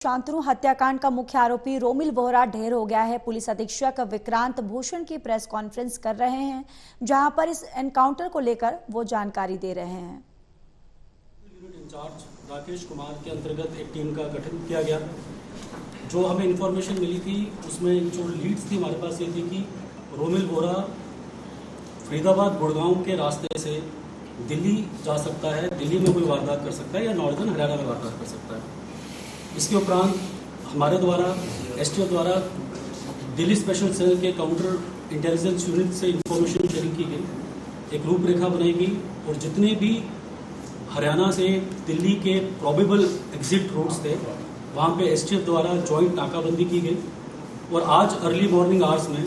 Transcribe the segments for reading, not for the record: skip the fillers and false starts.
शांतनु हत्याकांड का मुख्य आरोपी रोमिल बोहरा ढेर हो गया है। पुलिस अधीक्षक विक्रांत भूषण की प्रेस कॉन्फ्रेंस कर रहे हैं, जहां पर इस एनकाउंटर को लेकर वो जानकारी दे रहे हैं। यूनिट इंचार्ज राकेश कुमार के अंतर्गत एक टीम का गठन किया गया। जो हमें इंफॉर्मेशन मिली थी उसमें जो लीड्स थी हमारे पास ये थी कि रोमिल बोहरा फरीदाबाद गुड़गांव के रास्ते से दिल्ली जा सकता है, दिल्ली में कोई वारदात कर सकता है या नॉर्दर्न हरियाणा में वारदात कर सकता है। इसके उपरांत हमारे द्वारा एसटीएफ द्वारा दिल्ली स्पेशल सेल के काउंटर इंटेलिजेंस यूनिट से इंफॉर्मेशन शेयरिंग की गई, एक रूपरेखा बनाई गई और जितने भी हरियाणा से दिल्ली के प्रोबेबल एग्जिट रूट्स थे वहाँ पे एसटीएफ द्वारा जॉइंट नाकाबंदी की गई। और आज अर्ली मॉर्निंग आवर्स में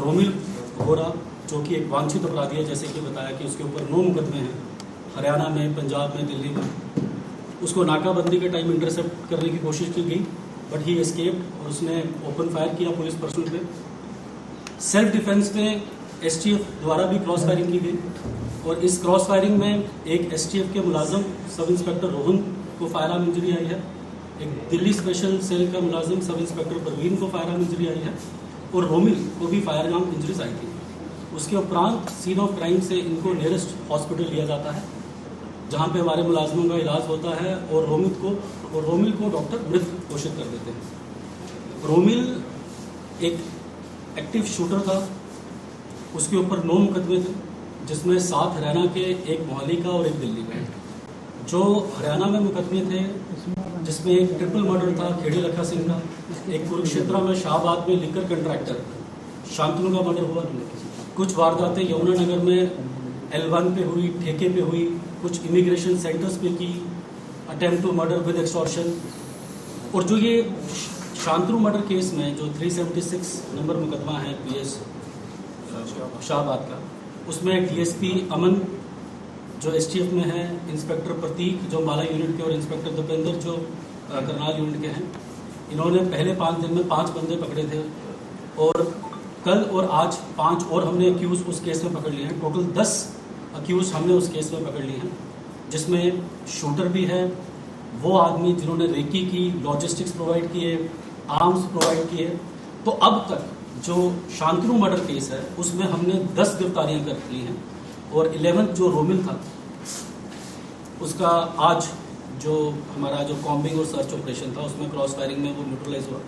रोमिल बोहरा जो कि एक वांछित अपराधी है, जैसे कि बताया कि उसके ऊपर 9 मुकदमे हैं हरियाणा में, पंजाब में, दिल्ली में, उसको नाकाबंदी के टाइम इंटरसेप्ट करने की कोशिश की गई बट ही एस्केप्ड और उसने ओपन फायर किया पुलिस पर्सन पे। सेल्फ डिफेंस में एसटीएफ द्वारा भी क्रॉस फायरिंग की गई और इस क्रॉस फायरिंग में एक एसटीएफ के मुलाजिम सब इंस्पेक्टर रोहन को फायर आर्म इंजरी आई है, एक दिल्ली स्पेशल सेल का मुलाजिम सब इंस्पेक्टर परवीन को फायर आर्म इंजरी आई है और रोमिल को भी फायर आर्म इंजरीज आई थी। उसके उपरांत सीन ऑफ क्राइम से इनको नियरेस्ट हॉस्पिटल लिया जाता है जहाँ पे हमारे मुलाजमों का इलाज होता है और रोमिल को डॉक्टर मृत घोषित कर देते हैं। रोमिल एक एक्टिव शूटर था, उसके ऊपर 9 मुकदमे थे जिसमें 7 हरियाणा के, एक मोहाली का और एक दिल्ली का। जो हरियाणा में मुकदमे थे जिसमें एक ट्रिपल मर्डर था खेड़ी लखा सिंह का, एक कुरुक्षेत्र में शाहबाद में लिकर कंट्रैक्टर शांतनु का मर्डर हुआ, कुछ वारदातें यमुनानगर में L1 पे हुई, ठेके पे हुई, कुछ इमिग्रेशन सेंटर्स पे की, attempt to murder with extortion. और जो ये शांतनु मर्डर केस में जो 376 नंबर मुकदमा है पीएस शाहबाद का, उसमें डीएसपी अमन जो एसटीएफ में है, इंस्पेक्टर प्रतीक जो माला यूनिट के और इंस्पेक्टर दीपेंद्र जो करनाल यूनिट के हैं, इन्होंने पहले 5 दिन में 5 बंदे पकड़े थे और कल और आज 5 और हमने अक्यूज उस केस में पकड़ लिए हैं। टोटल 10 अक्यूज हमने उस केस में पकड़ लिए हैं, जिसमें शूटर भी है, वो आदमी जिन्होंने रेकी की, लॉजिस्टिक्स प्रोवाइड किए, आर्म्स प्रोवाइड किए। तो अब तक जो शांतनु मर्डर केस है उसमें हमने 10 गिरफ्तारियां कर ली हैं और 11th जो रोमिल था उसका आज जो हमारा जो कॉम्बिंग और सर्च ऑपरेशन था उसमें क्रॉस फायरिंग में वो न्यूट्रलाइज हुआ।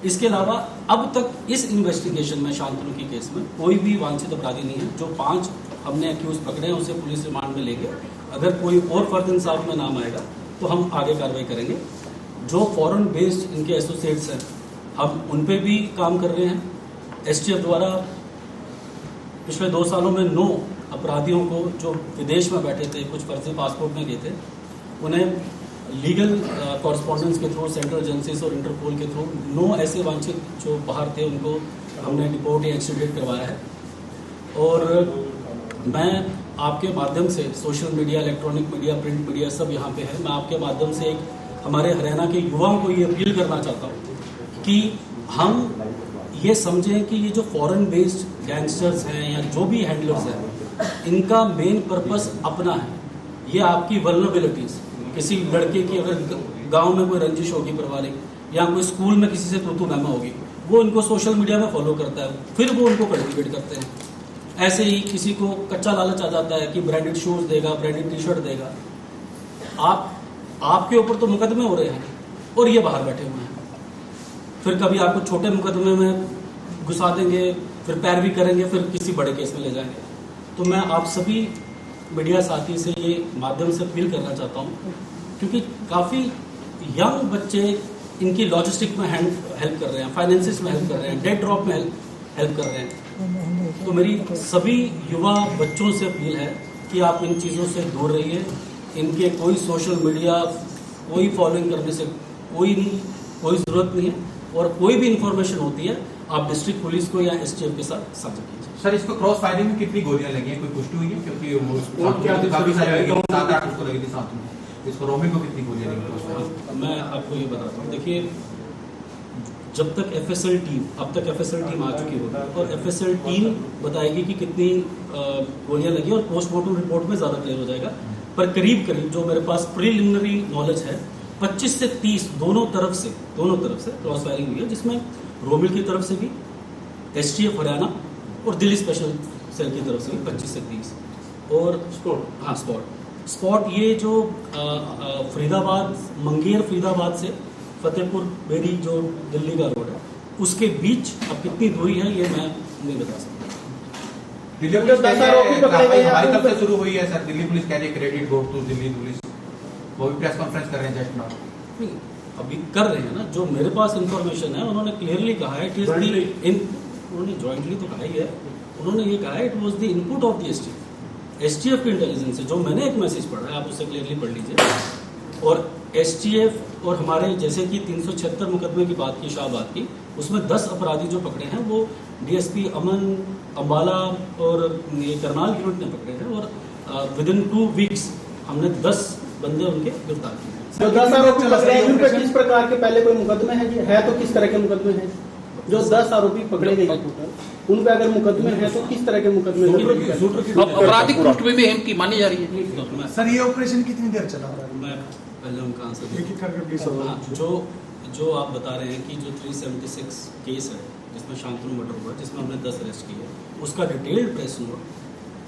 इसके अलावा अब तक इस इन्वेस्टिगेशन में शांतनु की केस में कोई भी वांछित अपराधी नहीं है। जो 5 हमने अक्यूज पकड़े हैं उसे पुलिस रिमांड में लेंगे, अगर कोई और फर्द इंसाफ में नाम आएगा तो हम आगे कार्रवाई करेंगे। जो फॉरेन बेस्ड इनके एसोसिएट्स हैं हम उन पे भी काम कर रहे हैं। एसटीएफ द्वारा पिछले 2 सालों में 9 अपराधियों को जो विदेश में बैठे थे, कुछ फर्जी पासपोर्ट में गए थे, उन्हें लीगल कॉरस्पॉन्डेंस के थ्रू सेंट्रल एजेंसीज और इंटरपोल के थ्रू 9 ऐसे वांछित जो बाहर थे उनको हमने डिपोर्ट या एक्सट्रेडिट करवाया है। और मैं आपके माध्यम से social media, electronic media, print media सब यहाँ पे है, मैं आपके माध्यम से एक हमारे हरियाणा के युवाओं को ये अपील करना चाहता हूँ कि हम ये समझें कि ये जो फॉरेन बेस्ड गैंगस्टर्स हैं या जो भी हैंडलर्स हैं, इनका मेन पर्पस अपना है। ये आपकी वल्नरेबिलिटीज, किसी लड़के की अगर गांव में कोई रंजिश होगी पारिवारिक या कोई स्कूल में किसी से तू मैमा होगी, वो इनको सोशल मीडिया में फॉलो करता है, फिर वो उनको कल्टिवेट करते हैं। ऐसे ही किसी को कच्चा लालच आ जाता है कि ब्रांडेड शूज देगा, ब्रांडेड टी शर्ट देगा। आपके ऊपर तो मुकदमे हो रहे हैं और ये बाहर बैठे हुए हैं, फिर कभी आपको छोटे मुकदमे में घुसा देंगे, फिर पैरवी करेंगे, फिर किसी बड़े केस में ले जाएंगे। तो मैं आप सभी मीडिया साथी से ये माध्यम से अपील करना चाहता हूँ, क्योंकि काफ़ी यंग बच्चे इनकी लॉजिस्टिक में हेल्प कर रहे हैं, फाइनेंसिस में हेल्प कर रहे हैं, डेट ड्रॉप में हेल्प कर रहे हैं। तो मेरी सभी युवा बच्चों से अपील है कि आप इन चीज़ों से दूर रहिए। इनके कोई सोशल मीडिया, कोई फॉलोइंग करने से कोई ज़रूरत नहीं है और कोई भी इंफॉर्मेशन होती है आप डिस्ट्रिक्ट पुलिस को या एसटीएफ के साथ साझा कीजिए। सर, इसको क्रॉस फायरिंग में कितनी गोलियां लगी हैं, कोई पुष्टि हुई है? क्योंकि वो काफी सारी 7-8 उसको लगी थी साथ में, इसको रोमिल को कितनी गोलियां लगी? मैं आपको ये बताता हूँ। देखिए, जब तक एफएसएल टीम, अब तक एफएसएल टीम आ चुकी होगी और एफएसएल टीम बताएगी कि कितनी गोलियां लगी और पोस्टमार्टम रिपोर्ट में ज़्यादा क्लियर हो जाएगा। पर करीब जो मेरे पास प्रिलिमिनरी नॉलेज है 25 से 30 दोनों तरफ से क्रॉस फायरिंग हुई है, जिसमें रोमिल की तरफ से भी, एसटीएफ हरियाणा और दिल्ली स्पेशल सेल की तरफ से भी 25 से 30 और स्पॉट ये जो फरीदाबाद मंगेर फरीदाबाद से फतेहपुर बेरी जो दिल्ली का रोड है उसके बीच अब कितनी दूरी है ये मैं नहीं बता सकता। दिल्ली पुलिस हमारी तरफ से शुरू हुई है सर। दिल्ली पुलिस कह रही है credit go to Delhi police, वो भी प्रेस कॉन्फ्रेंस कर रहे हैं जस्ट नाउ। अभी कर रहे हैं ना, जो मेरे पास इंफॉर्मेशन है उन्होंने क्लियरली कहा है इट इज उन्होंने जॉइंटली तो कहा ही है, उन्होंने ये कहा है it was the input of the STF की इंटेलिजेंस है, जो मैंने एक मैसेज पढ़ा है आप उसे क्लियरली पढ़ लीजिए। और एसटीएफ और हमारे जैसे कि 376 मुकदमे की बात की, शाहबाद की, उसमें 10 अपराधी जो पकड़े हैं वो डीएसपी अमन अम्बाला और ये करनाल यूनिट ने पकड़े हैं और विद इन 2 वीक्स हमने 10 बंदे उनके गिरफ्तार किए। जो 10 आरोपी पकड़े हैं उन पे किस प्रकार के पहले कोई मुकदमे हैं जी? है तो किस तरह के मुकदमे हैं? जो 10 आरोपी पकड़े गए उन पे अगर मुकदमे हैं तो किस तरह के मुकदमे हैं? आपराधिक पृष्ठभूमि में की मानी जा रही है सर। ये ऑपरेशन कितनी देर चला रहा है? मैं पहले उनका आंसर एक करके प्लीज। जो आप बता रहे हैं कि जो 376 केस है जिसमें शांतनु मर्डर हुआ, जिसमें हमने 10 अरेस्ट किए, उसका डिटेल्ड प्रेस नोट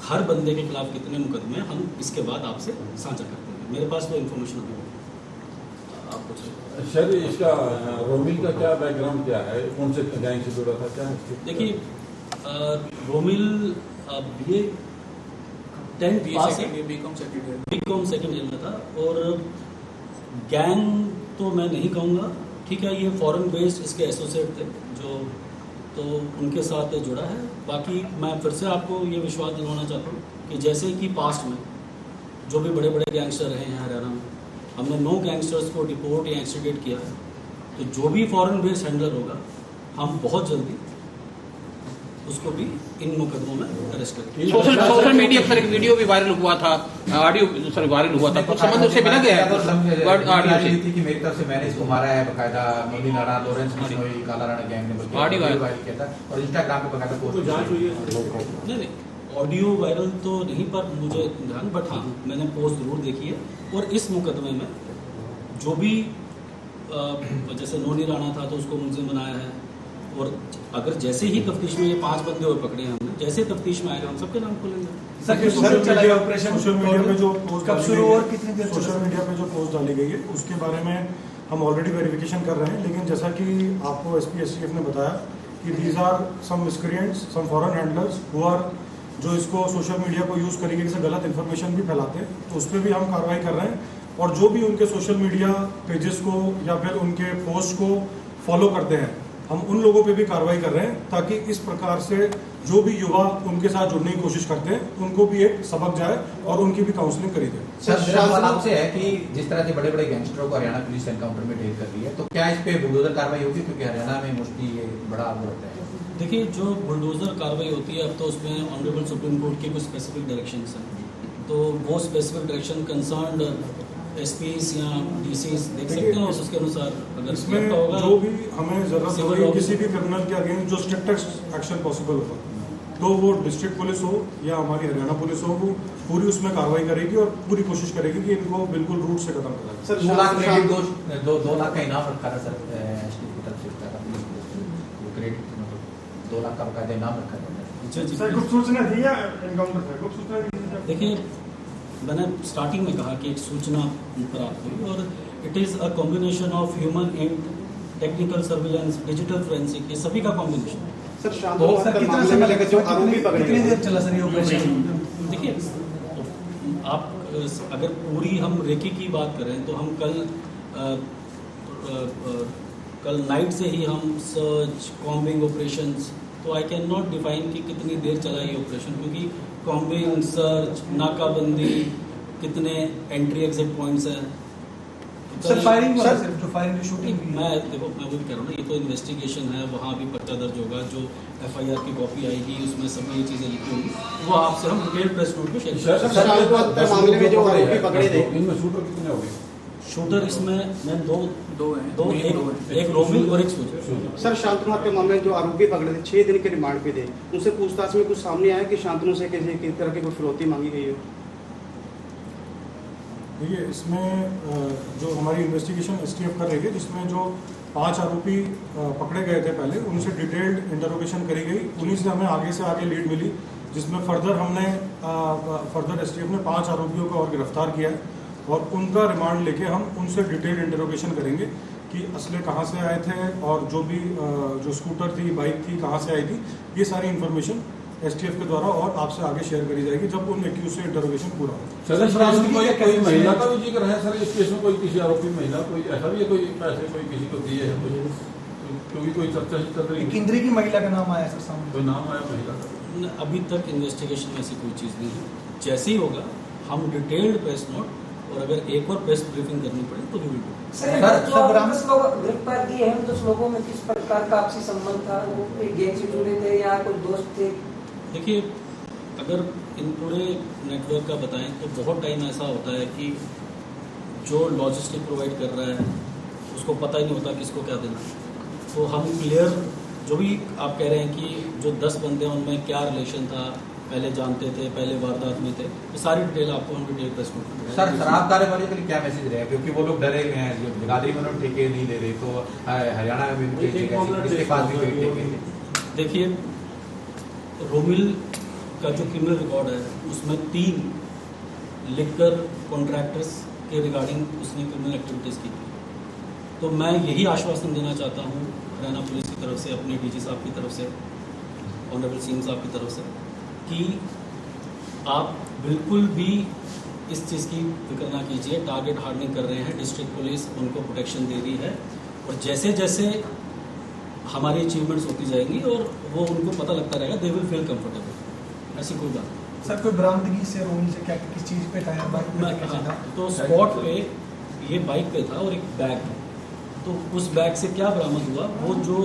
हर बंदे के खिलाफ कितने मुकदमे हम इसके बाद आपसे साझा करते हैं। मेरे पास वो इन्फॉर्मेशन अभी आप कुछ सर इसका रोमिल का क्या बैकग्राउंड क्या है, कौन से गैंग से जुड़ा था, क्या है? देखिए रोमिल BA 10 पास है, बीकॉम सेकेंड ईयर में था और गैंग तो मैं नहीं कहूँगा, ठीक है, ये फॉरेन बेस्ड इसके एसोसिएट थे जो, तो उनके साथ जुड़ा है। बाकी मैं फिर से आपको ये विश्वास दिलवाना चाहता हूँ कि जैसे कि पास्ट में जो भी बड़े बड़े गैंगस्टर रहे हैं हरियाणा में, हमने 9 गैंगस्टर्स को डिपोर्ट या एक्सट्रीडेट किया है, तो जो भी फॉरेन बेस्ड हैंडलर होगा हम बहुत जल्दी उसको भी इन मुकदमों में अरेस्ट करेंगे। सोशल मीडिया पर एक वीडियो भी वायरल हुआ था, ऑडियो वायरल हुआ था, कुछ संबंध उससे मिला गया है ऑडियो से थी कि मेरी तरफ से मैंने इसको मारा है, बकायदा मोदी नारा लॉरेंस बिश्नोई काला राणा गैंग ने ऑडियो वायरल किया था और इंस्टाग्राम पे बकायदा पोस्ट जांच हुई है। नहीं ऑडियो वायरल तो नहीं, पर मुझे ध्यान, बट हाँ मैंने पोस्ट जरूर देखी है। और इस मुकदमे में जो भी जैसे नोनी राणा था तो उसको मुलजिम बनाया है, और अगर जैसे ही तफ्तीश में ये 5 बंदे और पकड़े हैं हमने, जैसे तफ्तीश में आएगा हम सबके नाम खोलेंगे। सोशल मीडिया पे जो पोस्ट कब शुरू और कितनी देर सोशल मीडिया पे जो पोस्ट डाली गई है उसके बारे में हम ऑलरेडी वेरिफिकेशन कर रहे हैं, लेकिन जैसा कि आपको एसपी एसटीएफ ने बताया कि these are some miscreants, some foreign handlers who are, जो इसको सोशल मीडिया को यूज़ तरीके से गलत इन्फॉर्मेशन भी फैलाते हैं, तो उस पर भी हम कार्रवाई कर रहे हैं। और जो भी उनके सोशल मीडिया पेजेस को या फिर उनके पोस्ट को फॉलो करते हैं, हम उन लोगों पे भी कार्रवाई कर रहे हैं, ताकि इस प्रकार से जो भी युवा उनके साथ जुड़ने की कोशिश करते हैं उनको भी एक सबक जाए और उनकी भी काउंसलिंग करी जाए। सर सवाल आपसे है कि जिस तरह के बड़े बड़े गैंगस्टरों को हरियाणा पुलिस एनकाउंटर में ढेर कर रही है, तो क्या इस पे बुलडोजर कार्रवाई होगी? क्योंकि हरियाणा में मोस्टली ये बड़ा वो होता है। देखिए जो बुलडोजर कार्रवाई होती है, अब तो उसमें ऑनरेबल सुप्रीम कोर्ट के कुछ स्पेसिफिक डायरेक्शंस हैं, तो वो स्पेसिफिक डायरेक्शन कंसर्न्ड एसपीस या डीसीस देख सकते हैं, उसके अनुसार अगर इसमें जो भी हमें जरूरत होगी किसी भी क्रिमिनल के अगेंस्ट जो स्ट्रिक्टेस्ट एक्शन पॉसिबल होगा, तो वो डिस्ट्रिक्ट पुलिस हो या हमारी हरियाणा पुलिस हो, वो पूरी उसमें कार्रवाई करेगी और पूरी कोशिश करेगी कि इनको बिल्कुल रूट से खत्म करें। सर 2 लाख क्रेडिट 2 लाख का इनाम रखा था सर एसटी की तरफ से, वो क्रेडिट 2 लाख का बकायदा इनाम रखा था। सर कुछ सूचना दी है एनकाउंटर पे? कुछ सूचना दी? देखिए मैंने स्टार्टिंग में कहा कि एक सूचना प्राप्त हुई और it is a combination of human and technical surveillance, digital forensic, ये सभी का कॉम्बिनेशन है। सर कितना समय लगा जो आरोपी पकड़े? कितनी देर चला सर ये ऑपरेशन? देखिए आप अगर पूरी हम रेकी की बात करें तो हम कल नाइट से ही हम सर्च कॉम्बिंग ऑपरेशंस, तो आई कैन नॉट डिफाइन कि कितनी देर चला ये ऑपरेशन, क्योंकि कॉम्बिंग, सर्च, नाकाबंदी, कितने एंट्री एग्जिट पॉइंट्स हैं। सर फायरिंग वाला सिर्फ जो फायरिंग की शूटिंग, मैं वो भी कह रहा हूँ ना, ये तो इन्वेस्टिगेशन है, वहाँ भी पर्चा दर्ज होगा, जो एफआईआर की कॉपी आएगी उसमें सब ये चीज़ें लिखी होंगी, वो आपसे हम डिटेल प्रेस नोट में शेयर करेंगे। मामले में जो आरोपी पकड़े थे इनमें शूटर कितने हो गए? शूटर इसमें मैम दो हैं, एक रोमिल और एक शूटर। सर शांतनु के मामले में जो आरोपी पकड़े थे 6 दिन के रिमांड पे थे, उनसे पूछताछ में कुछ सामने आया कि शांतनु से किसी तरह की कोई फिरौती मांगी गई हो? देखिए, इसमें जो हमारी इन्वेस्टिगेशन एसटीएफ कर रही है, जिसमें जो 5 आरोपी पकड़े गए थे पहले, उनसे डिटेल्ड इंटरोगेशन करी गई। उन्हीं से हमें आगे लीड मिली, जिसमें फर्दर एसटीएफ ने 5 आरोपियों को और गिरफ्तार किया है और उनका रिमांड लेके हम उनसे डिटेल्ड इंटरोगेशन करेंगे कि असले कहाँ से आए थे और जो भी जो स्कूटर थी, बाइक थी, कहाँ से आई थी। ये सारी इन्फॉर्मेशन एसटीएफ के द्वारा और आपसे आगे शेयर करी जाएगी जब उन एक्यूज से इंटरोगेशन पूरा हो। सर, कोई महिला का भी जिक्र है सर इस केस में? कोई किसी आरोपी महिला, कोई ऐसा भी है, कोई पैसे कोई किसी को दिए है, क्योंकि कोई चर्चा चल रही है? केंद्रीय की महिला का नाम आया सर सामने? कोई नाम आया महिला का? अभी तक इन्वेस्टिगेशन में ऐसी कोई चीज़ नहीं है। जैसे ही होगा हम डिटेल्ड प्रेस नोट और अगर एक और प्रेस ब्रीफिंग करनी पड़े तो भी गिरफ्तार किए हैं, तो लोगों में किस प्रकार का आपसी संबंध था? वो गैंग से जुड़े थे या कोई दोस्त थे? देखिए, अगर इन पूरे नेटवर्क का बताएं तो बहुत टाइम ऐसा होता है कि जो लॉजिस्टिक प्रोवाइड कर रहा है उसको पता ही नहीं होता किसको क्या देना। तो हम क्लियर, जो भी आप कह रहे हैं कि जो 10 बंदे हैं उनमें क्या रिलेशन था, पहले जानते थे, पहले वारदात में थे, ये सारी डिटेल आपको हम डिटेल प्रेस में। सर, शराब कारोबारी के लिए क्या मैसेज रहेगा? क्योंकि वो लोग डरे हुए हैं, जगाधरी में उन्होंने ठेके नहीं ले रहे, तो हरियाणा में भी इसके पास भी ठेके। देखिए, रोमिल का जो क्रिमिनल रिकॉर्ड है उसमें 3 लिकर कॉन्ट्रैक्टर्स के रिगार्डिंग उसने क्रिमिनल एक्टिविटीज़ की थी। तो मैं यही आश्वासन देना चाहता हूँ हरियाणा पुलिस की तरफ से, अपने डीजी साहब की तरफ से, ऑनरेबल सीएम साहब की तरफ से, कि आप बिल्कुल भी इस चीज़ की फिक्र ना कीजिए। टारगेट हार्डनिंग कर रहे हैं, डिस्ट्रिक्ट पुलिस उनको प्रोटेक्शन दे रही है और जैसे जैसे हमारी अचीवमेंट्स होती जाएंगी और वो उनको पता लगता रहेगा, दे विल फील कंफर्टेबल। ऐसी कोई बात नहीं। सर, कोई बरामदगी से रोमिल से क्या किस चीज़ पे टायर बाइक पे? तो स्पॉट पे ये बाइक पे था और एक बैग था। तो उस बैग से क्या बरामद हुआ वो जो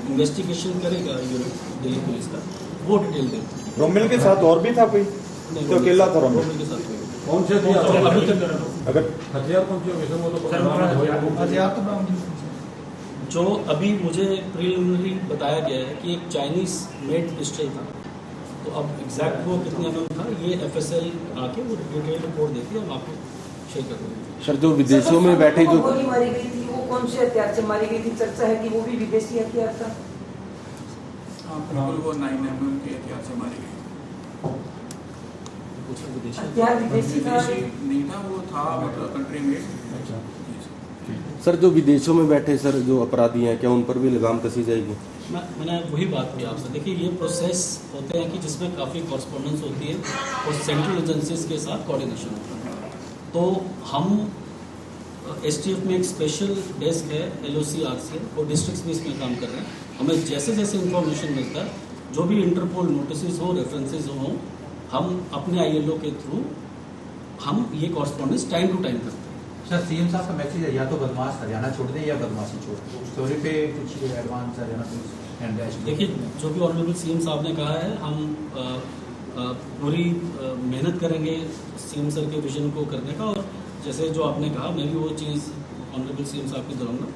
इन्वेस्टिगेशन करेगा यूनिट दिल्ली पुलिस का, वो डिटेल देगा। रोमिल के साथ और भी था कोई? तो अकेला था रोमिल के साथ? कौन से अभी तक अगर हथियार कौन से वैसे वो तो हथियार तो बरामदगी जो अभी मुझे प्रिलिमिनरी बताया गया है कि एक चाइनीज मेड पिस्टल था। तो अब एग्जैक्ट वो कितने एमएम था ये एफएसएल आके वो डिटेल रिपोर्ट देती है, हम आपको शेयर कर देंगे। सर, जो विदेशों में बैठे जो गोली मारी गई थी वो कौन से हथियार से मारी गई थी? चर्चा है कि वो भी विदेशी हथियार था। बिल्कुल, वो 9mm के हथियार से मारी गई। हथियार विदेशी था? नहीं था, वो था मतलब कंट्री मेड। सर, जो विदेशों में बैठे सर जो अपराधी हैं, क्या उन पर भी लगाम कसी जाएगी? मैंने वही बात की आपसे। देखिए, ये प्रोसेस होते हैं कि जिसमें काफ़ी कॉरस्पॉन्डेंस होती है और सेंट्रल एजेंसीज के साथ कोऑर्डिनेशन होता है। तो हम एसटीएफ में एक स्पेशल डेस्क है, LOC RCL, और डिस्ट्रिक्ट्स में इसमें काम कर रहे हैं। हमें जैसे जैसे इंफॉर्मेशन मिलता है, जो भी इंटरपोल नोटिस हो, रेफरेंसेज हो, हम अपने ILO के थ्रू हम ये कॉरस्पॉन्डेंस टाइम टू टाइम करते हैं। सर, सीएम साहब का मैसेज है, या तो बदमाश हरियाणा छोड़ दें या बदमाशी छोड़ दें। स्टोरी पे कुछ एडवांस हरियाणा पुलिस एंड देखिए, जो भी ऑनरेबल सीएम साहब ने कहा है, हम पूरी मेहनत करेंगे सीएम सर के विजन को करने का। और जैसे जो आपने कहा, मैं भी वो चीज़ ऑनरेबल सीएम साहब की दोहराऊंगा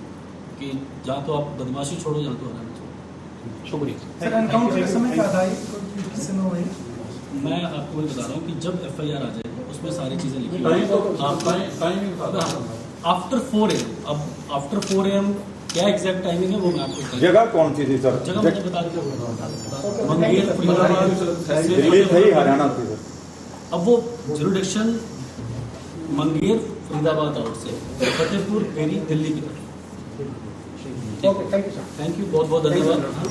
कि जहाँ तो आप बदमाशी छोड़ो, जहाँ तो हरियाणा छोड़ो। शुक्रिया सर। एनकाउंटर के समय क्या था? किससे न हुई? मैं आपको वही बता रहा हूँ कि जब FIR आ जाएगा उसमें सारी चीज़ें लिखी आफ्टर 4 AM। अब आफ्टर 4 AM क्या एग्जैक्ट टाइमिंग है वो मैं आपको जगह कौन सी थी सर? जगह मैंने बता दिया, मंगेर, दिल्ली थी, हरियाणा थी सर। अब वो जुरिडिक्शन मंगेर फरीदाबाद आउट से फतेहपुर बेरी दिल्ली की तरफ। थैंक यू, बहुत बहुत धन्यवाद।